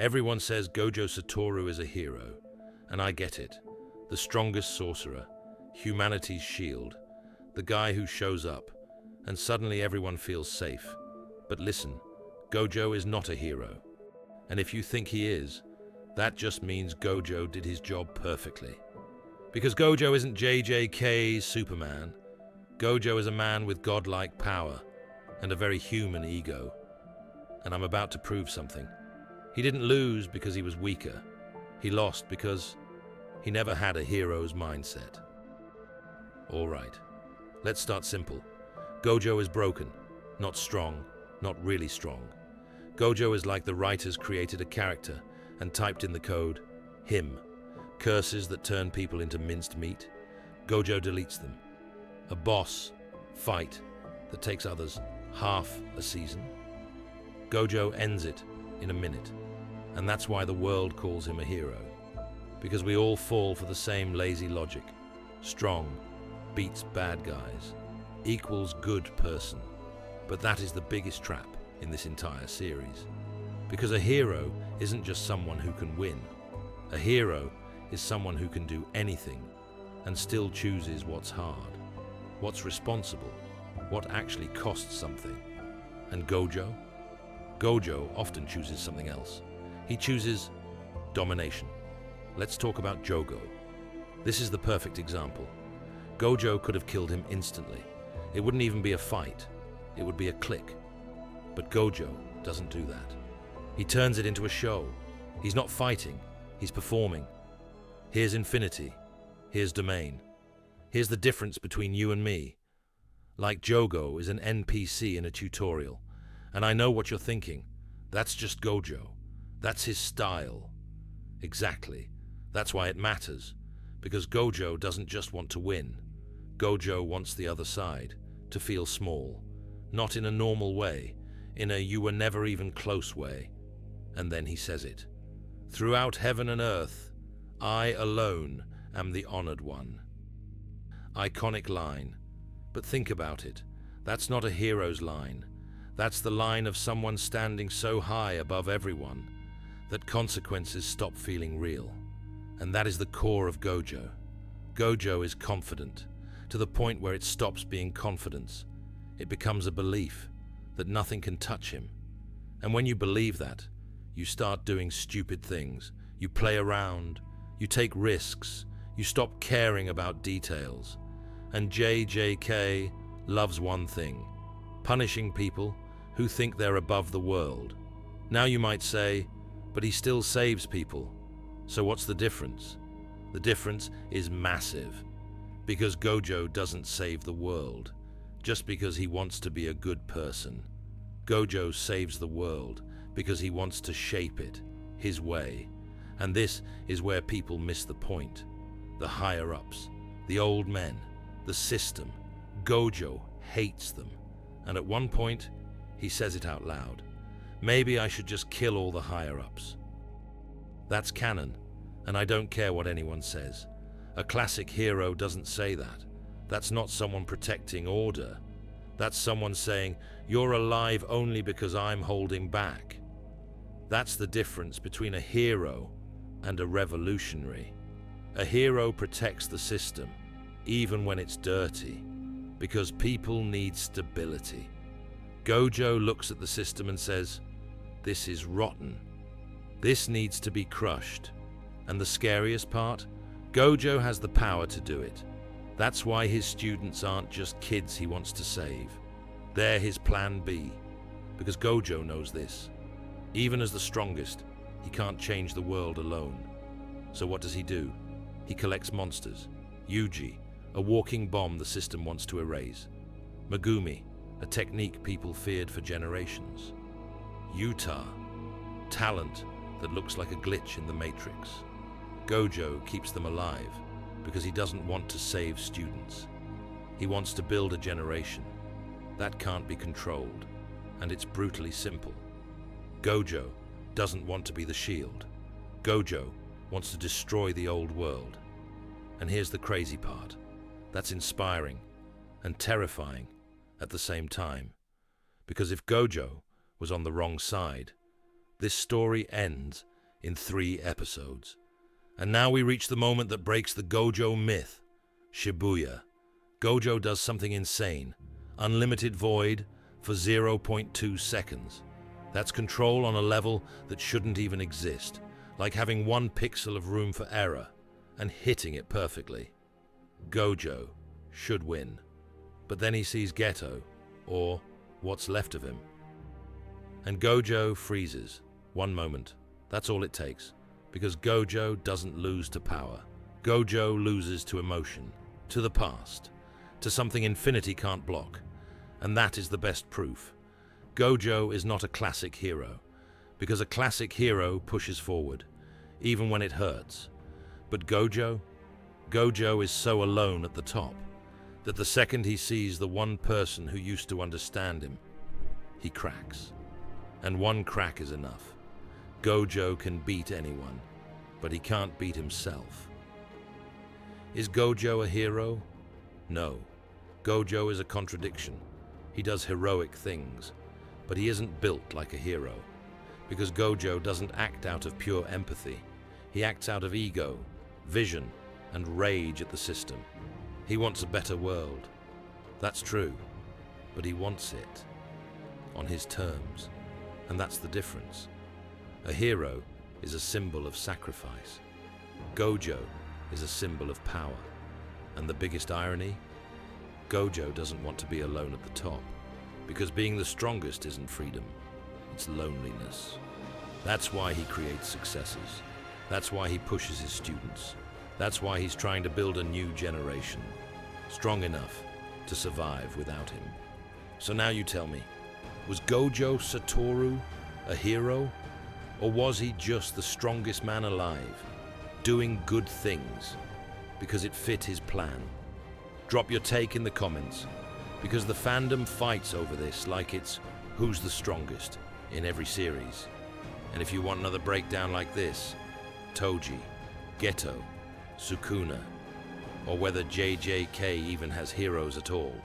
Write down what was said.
Everyone says Gojo Satoru is a hero, and I get it. The strongest sorcerer, humanity's shield, the guy who shows up, and suddenly everyone feels safe. But listen, Gojo is not a hero. And if you think he is, that just means Gojo did his job perfectly. Because Gojo isn't JJK's Superman. Gojo is a man with godlike power and a very human ego. And I'm about to prove something. He didn't lose because he was weaker. He lost because he never had a hero's mindset. All right, let's start simple. Gojo is broken, not strong, not really strong. Gojo is like the writers created a character and typed in the code, him. Curses that turn people into minced meat. Gojo deletes them. A boss fight that takes others half a season. Gojo ends it in a minute. And that's why the world calls him a hero. Because we all fall for the same lazy logic. Strong beats bad guys equals good person. But that is the biggest trap in this entire series. Because a hero isn't just someone who can win. A hero is someone who can do anything and still chooses what's hard, what's responsible, what actually costs something. And Gojo? Gojo often chooses something else. He chooses domination. Let's talk about Jogo. This is the perfect example. Gojo could have killed him instantly. It wouldn't even be a fight. It would be a click. But Gojo doesn't do that. He turns it into a show. He's not fighting. He's performing. Here's infinity. Here's domain. Here's the difference between you and me. Like Jogo is an NPC in a tutorial. And I know what you're thinking. That's just Gojo. That's his style. Exactly. That's why it matters. Because Gojo doesn't just want to win. Gojo wants the other side to feel small. Not in a normal way. In a you were never even close way. And then he says it. Throughout heaven and earth, I alone am the honored one. Iconic line. But think about it. That's not a hero's line. That's the line of someone standing so high above everyone that consequences stop feeling real. And that is the core of Gojo. Gojo is confident, to the point where it stops being confidence. It becomes a belief that nothing can touch him. And when you believe that, you start doing stupid things. You play around, you take risks, you stop caring about details. And JJK loves one thing, punishing people who think they're above the world. Now you might say, but he still saves people. So what's the difference? The difference is massive. Because Gojo doesn't save the world just because he wants to be a good person. Gojo saves the world because he wants to shape it his way. And this is where people miss the point. The higher-ups, the old men, the system. Gojo hates them. And at one point, he says it out loud. Maybe I should just kill all the higher-ups. That's canon, and I don't care what anyone says. A classic hero doesn't say that. That's not someone protecting order. That's someone saying, you're alive only because I'm holding back. That's the difference between a hero and a revolutionary. A hero protects the system, even when it's dirty, because people need stability. Gojo looks at the system and says, this is rotten. This needs to be crushed. And the scariest part? Gojo has the power to do it. That's why his students aren't just kids he wants to save. They're his plan B. Because Gojo knows this. Even as the strongest, he can't change the world alone. So what does he do? He collects monsters. Yuji, a walking bomb the system wants to erase. Megumi, a technique people feared for generations. Utah, talent that looks like a glitch in the Matrix. Gojo keeps them alive because he doesn't want to save students. He wants to build a generation. That can't be controlled, and it's brutally simple. Gojo doesn't want to be the shield. Gojo wants to destroy the old world. And here's the crazy part. That's inspiring and terrifying at the same time. Because if Gojo was on the wrong side, This story ends in 3 episodes. And now we reach the moment that breaks the Gojo myth. Shibuya. Gojo does something insane. Unlimited void for 0.2 seconds. That's control on a level that shouldn't even exist. Like having 1 pixel of room for error and hitting it perfectly. Gojo should win. But then he sees Geto, or what's left of him. And Gojo freezes. 1 moment. That's all it takes. Because Gojo doesn't lose to power. Gojo loses to emotion, to the past, to something infinity can't block. And that is the best proof. Gojo is not a classic hero, because a classic hero pushes forward, even when it hurts. But Gojo is so alone at the top, that the second he sees the one person who used to understand him, he cracks. And 1 crack is enough. Gojo can beat anyone, but he can't beat himself. Is Gojo a hero? No. Gojo is a contradiction. He does heroic things, but he isn't built like a hero. Because Gojo doesn't act out of pure empathy. He acts out of ego, vision, and rage at the system. He wants a better world. That's true, but he wants it on his terms, and that's the difference. A hero is a symbol of sacrifice. Gojo is a symbol of power. And the biggest irony? Gojo doesn't want to be alone at the top, because being the strongest isn't freedom, it's loneliness. That's why he creates successes. That's why he pushes his students. That's why he's trying to build a new generation, strong enough to survive without him. So now you tell me, was Gojo Satoru a hero? Or was he just the strongest man alive, doing good things because it fit his plan? Drop your take in the comments, because the fandom fights over this like it's who's the strongest in every series. And if you want another breakdown like this, Toji, Geto, Sukuna, or whether JJK even has heroes at all,